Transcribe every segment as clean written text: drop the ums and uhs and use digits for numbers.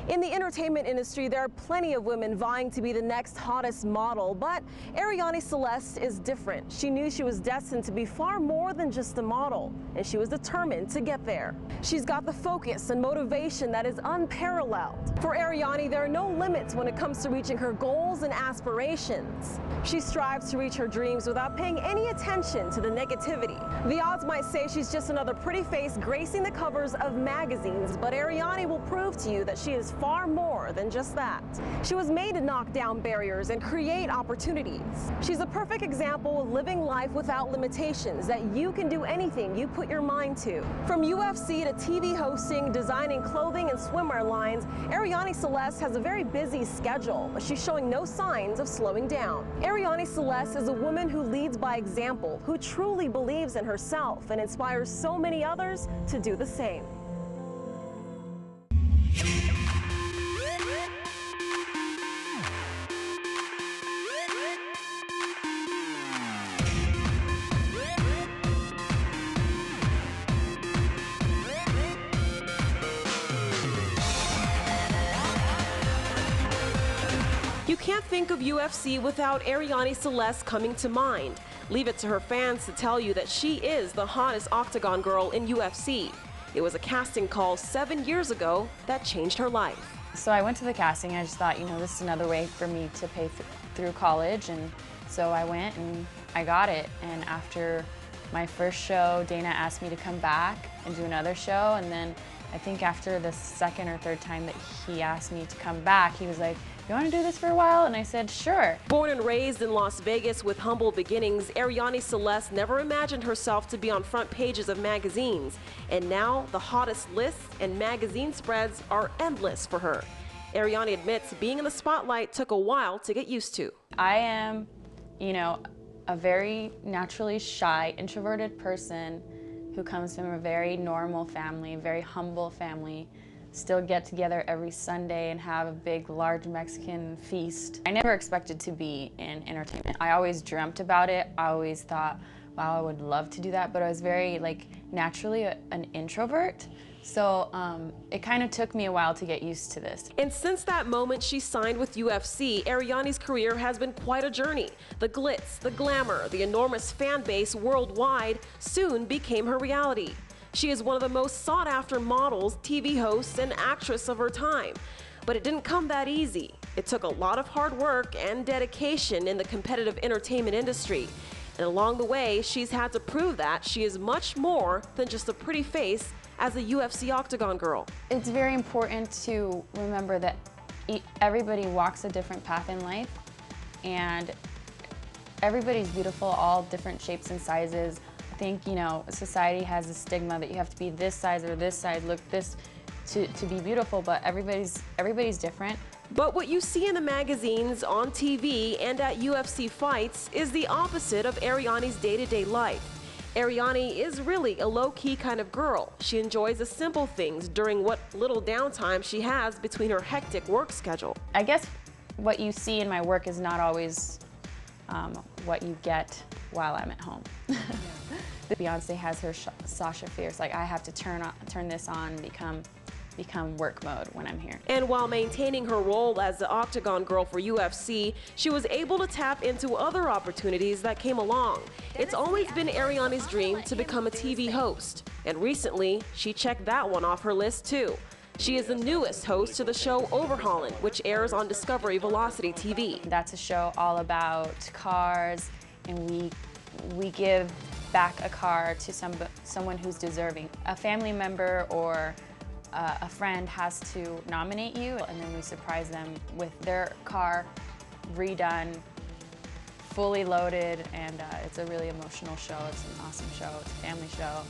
In the entertainment industry, there are plenty of women vying to be the next hottest model, but Arianny Celeste is different. She knew she was destined to be far more than just a model, and she was determined to get there. She's got the focus and motivation that is unparalleled. For Arianny, there are no limits when it comes to reaching her goals and aspirations. She strives to reach her dreams without paying any attention to the negativity. The odds might say she's just another pretty face gracing the covers of magazines, but Arianny will prove to you that she is far more than just that. She was made to knock down barriers and create opportunities. She's a perfect example of living life without limitations, that you can do anything you put your mind to. From UFC to TV hosting, designing clothing and swimwear lines, Arianny Celeste has a very busy schedule, but she's showing no signs of slowing down. Arianny Celeste is a woman who leads by example, who truly believes in herself and inspires so many others to do the same. You can't think of UFC without Arianny Celeste coming to mind. Leave it to her fans to tell you that she is the hottest Octagon girl in UFC. It was a casting call 7 years ago that changed her life. So I went to the casting. I just thought, this is another way for me to pay through college. And so I went and I got it. And after my first show, Dana asked me to come back and do another show. And then I think after the second or third time that he asked me to come back, he was like, "You want to do this for a while?" And I said, "Sure." Born and raised in Las Vegas with humble beginnings, Arianny Celeste never imagined herself to be on front pages of magazines. And now the hottest lists and magazine spreads are endless for her. Arianny admits being in the spotlight took a while to get used to. I am, a very naturally shy, introverted person who comes from a very normal family, very humble family. Still get together every Sunday and have a big, large Mexican feast. I never expected to be in entertainment. I always dreamt about it. I always thought, wow, I would love to do that, but I was very, naturally an introvert. So it kind of took me a while to get used to this. And since that moment she signed with UFC, Arianny's career has been quite a journey. The glitz, the glamour, the enormous fan base worldwide soon became her reality. She is one of the most sought-after models, TV hosts, and actress of her time. But it didn't come that easy. It took a lot of hard work and dedication in the competitive entertainment industry. And along the way, she's had to prove that she is much more than just a pretty face as a UFC Octagon girl. It's very important to remember that everybody walks a different path in life, and everybody's beautiful, all different shapes and sizes. I think, society has a stigma that you have to be this size or this size, look this to be beautiful, but everybody's different. But what you see in the magazines, on TV, and at UFC fights is the opposite of Arianny's day-to-day life. Arianny is really a low-key kind of girl. She enjoys the simple things during what little downtime she has between her hectic work schedule. I guess what you see in my work is not always what you get while I'm at home. Beyonce has her Sasha Fierce, I have to turn this on, become work mode when I'm here. And while maintaining her role as the Octagon girl for UFC, she was able to tap into other opportunities that came along. It's always been Arianny's dream to become a TV host, and recently she checked that one off her list too. She is the newest host to the show Overhaulin', which airs on Discovery Velocity TV. That's a show all about cars, and we give back a car to someone who's deserving. A family member or a friend has to nominate you, and then we surprise them with their car redone, fully loaded, and it's a really emotional show. It's an awesome show. It's a family show.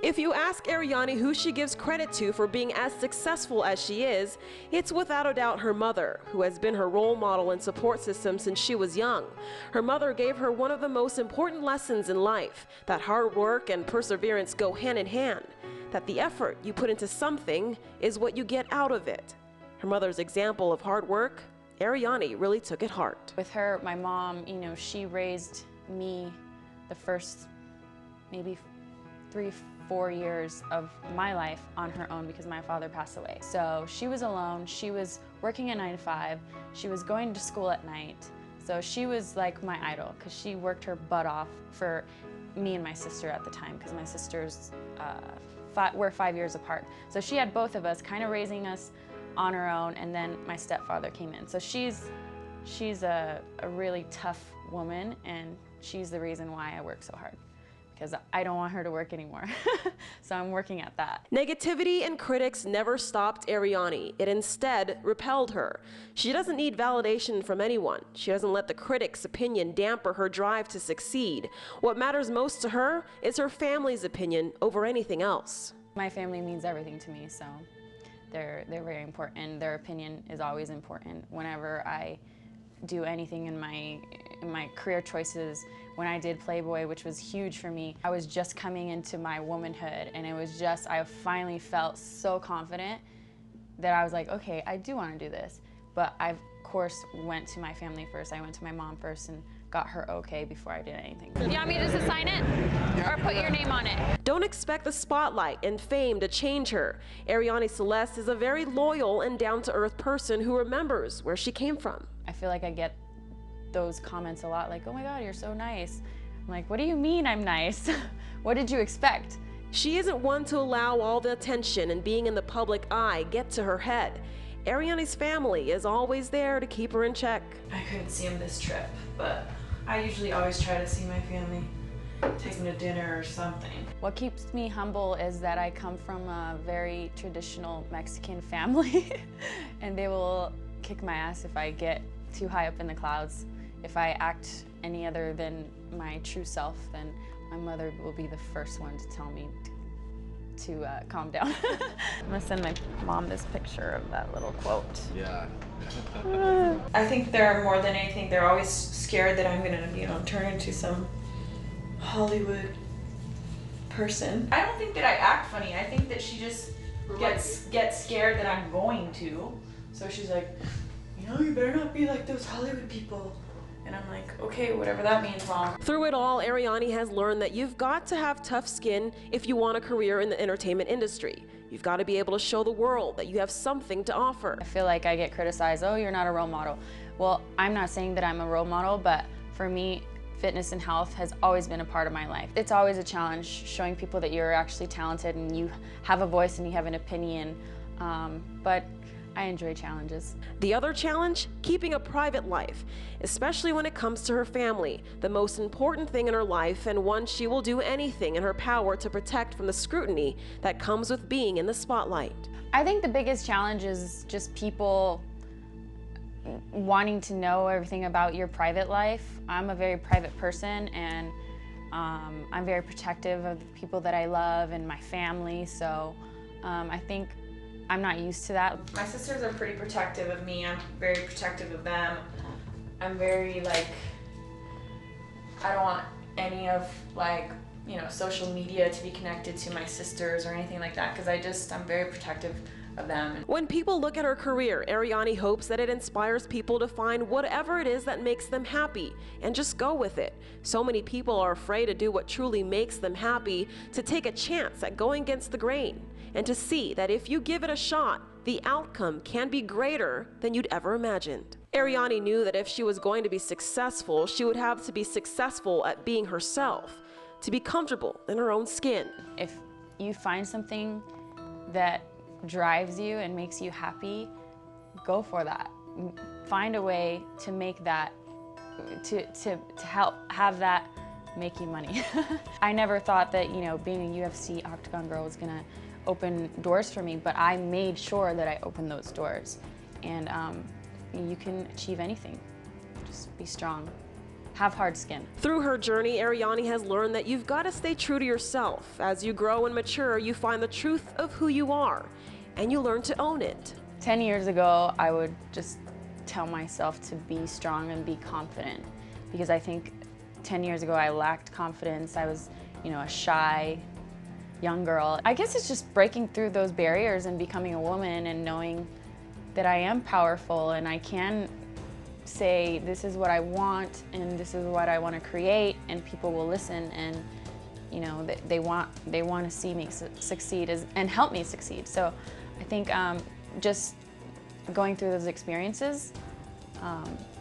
If you ask Arianny who she gives credit to for being as successful as she is, it's without a doubt her mother, who has been her role model and support system since she was young. Her mother gave her one of the most important lessons in life, that hard work and perseverance go hand in hand, that the effort you put into something is what you get out of it. Her mother's example of hard work, Arianny really took it hard. With her, my mom, she raised me the first maybe 4 years of my life on her own because my father passed away. So she was alone, she was working a 9 to 5, she was going to school at night. So she was like my idol because she worked her butt off for me and my sister at the time, because my sisters were 5 years apart. So she had both of us kind of raising us on her own, and then my stepfather came in. So she's a really tough woman, and she's the reason why I work so hard, because I don't want her to work anymore. So I'm working at that. Negativity and critics never stopped Arianny. It instead repelled her. She doesn't need validation from anyone. She doesn't let the critics' opinion damper her drive to succeed. What matters most to her is her family's opinion over anything else. My family means everything to me, so they're very important. Their opinion is always important. Whenever I do anything in my career choices, when I did Playboy, which was huge for me, I was just coming into my womanhood, and it was just, I finally felt so confident that I was like, okay, I do want to do this. But I, of course, went to my family first. I went to my mom first and got her okay before I did anything. Do you want me to just sign it or put your name on it? Don't expect the spotlight and fame to change her. Arianny Celeste is a very loyal and down-to-earth person who remembers where she came from. I feel like I get those comments a lot, like, oh my God, you're so nice. I'm like, what do you mean I'm nice? What did you expect? She isn't one to allow all the attention and being in the public eye get to her head. Arianny's family is always there to keep her in check. I couldn't see him this trip, but I usually always try to see my family, take them to dinner or something. What keeps me humble is that I come from a very traditional Mexican family, and they will kick my ass if I get too high up in the clouds. If I act any other than my true self, then my mother will be the first one to tell me to calm down. I'm gonna send my mom this picture of that little quote. Yeah. I think they're, more than anything, they're always scared that I'm gonna, turn into some Hollywood person. I don't think that I act funny. I think that she just gets scared that I'm going to. So she's like, you better not be like those Hollywood people. And I'm like, okay, whatever that means, Mom. Through it all, Arianny has learned that you've got to have tough skin if you want a career in the entertainment industry. You've got to be able to show the world that you have something to offer. I feel like I get criticized, oh, you're not a role model. Well, I'm not saying that I'm a role model, but for me, fitness and health has always been a part of my life. It's always a challenge showing people that you're actually talented and you have a voice and you have an opinion, but I enjoy challenges. The other challenge? Keeping a private life, especially when it comes to her family, the most important thing in her life, and one she will do anything in her power to protect from the scrutiny that comes with being in the spotlight. I think the biggest challenge is just people wanting to know everything about your private life. I'm a very private person, and I'm very protective of the people that I love and my family, so I think I'm not used to that. My sisters are pretty protective of me. I'm very protective of them. I'm very, I don't want any of, social media to be connected to my sisters or anything like that, because I'm very protective of them. When people look at her career, Arianny hopes that it inspires people to find whatever it is that makes them happy and just go with it. So many people are afraid to do what truly makes them happy, to take a chance at going against the grain, and to see that if you give it a shot, the outcome can be greater than you'd ever imagined. Arianny knew that if she was going to be successful, she would have to be successful at being herself, to be comfortable in her own skin. If you find something that drives you and makes you happy, go for that. Find a way to make that, to help have that make you money. I never thought that, being a UFC Octagon girl was gonna open doors for me, but I made sure that I opened those doors. And you can achieve anything. Just be strong. Have hard skin. Through her journey, Arianny has learned that you've got to stay true to yourself. As you grow and mature, you find the truth of who you are, and you learn to own it. 10 years ago, I would just tell myself to be strong and be confident, because I think 10 years ago I lacked confidence. I was, a shy young girl. I guess it's just breaking through those barriers and becoming a woman and knowing that I am powerful and I can say this is what I want and this is what I want to create, and people will listen, and you know, they want to see me succeed and help me succeed. So I think just going through those experiences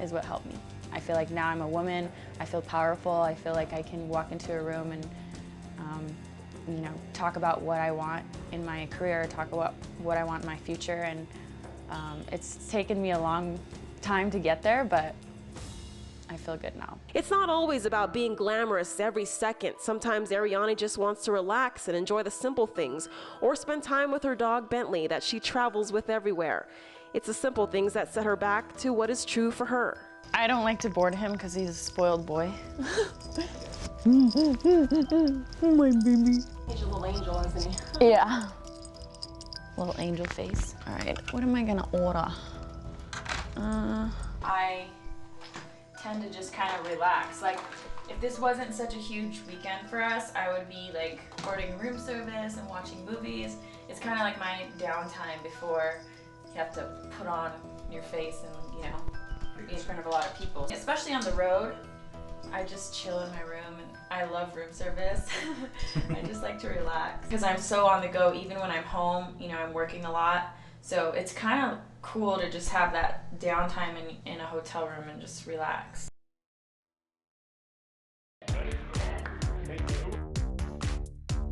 is what helped me. I feel like now I'm a woman, I feel powerful, I feel like I can walk into a room and you know, talk about what I want in my career, talk about what I want in my future, and it's taken me a long time to get there, but I feel good now. It's not always about being glamorous every second. Sometimes Arianny just wants to relax and enjoy the simple things, or spend time with her dog Bentley that she travels with everywhere. It's the simple things that set her back to what is true for her. I don't like to board him because he's a spoiled boy. Oh, my baby. He's a little angel, isn't he? Yeah. Little angel face. All right, what am I gonna order? I tend to just kind of relax. Like, if this wasn't such a huge weekend for us, I would be like ordering room service and watching movies. It's kind of like my downtime before you have to put on your face and, you know, be in front of a lot of people. Especially on the road, I just chill in my room, and I love room service. I just like to relax because I'm so on the go. Even when I'm home, you know, I'm working a lot. So it's kind of cool to just have that downtime in a hotel room and just relax.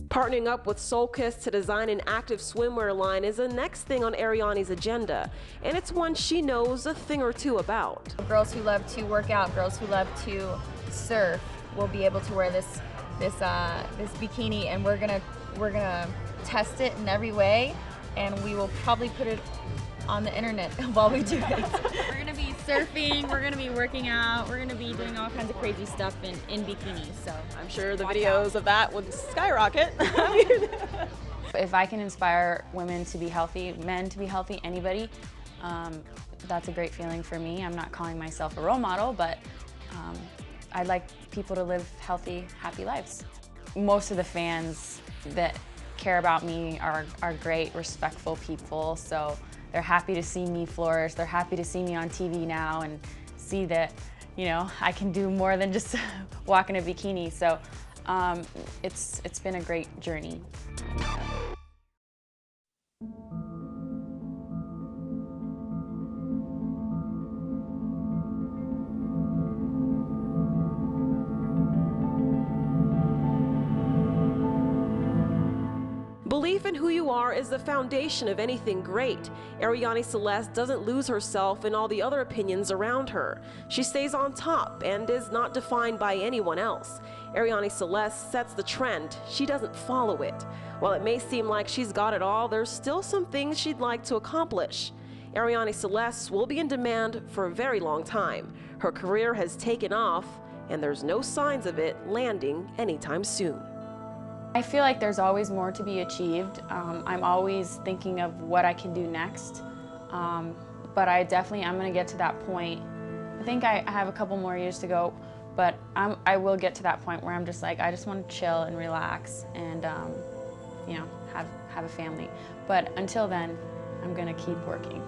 Partnering up with Soulkiss to design an active swimwear line is the next thing on Arianny's agenda, and it's one she knows a thing or two about. Girls who love to work out, girls who love to surf will be able to wear this bikini, and we're gonna test it in every way, and we will probably put it on the internet while we do it. We're gonna be surfing, we're gonna be working out, we're gonna be doing all kinds of crazy stuff in bikinis. So I'm sure the videos of that would skyrocket. If I can inspire women to be healthy, men to be healthy, anybody, that's a great feeling for me. I'm not calling myself a role model, but I'd like people to live healthy, happy lives. Most of the fans that care about me are great, respectful people, so they're happy to see me flourish. They're happy to see me on TV now and see that, you know, I can do more than just walk in a bikini. So it's been a great journey. Belief in who you are is the foundation of anything great. Arianny Celeste doesn't lose herself in all the other opinions around her. She stays on top and is not defined by anyone else. Arianny Celeste sets the trend. She doesn't follow it. While it may seem like she's got it all, there's still some things she'd like to accomplish. Arianny Celeste will be in demand for a very long time. Her career has taken off, and there's no signs of it landing anytime soon. I feel like there's always more to be achieved. I'm always thinking of what I can do next, but I'm gonna get to that point. I think I have a couple more years to go, but I will get to that point where I'm just like, I just want to chill and relax and you know, have a family. But until then, I'm gonna keep working.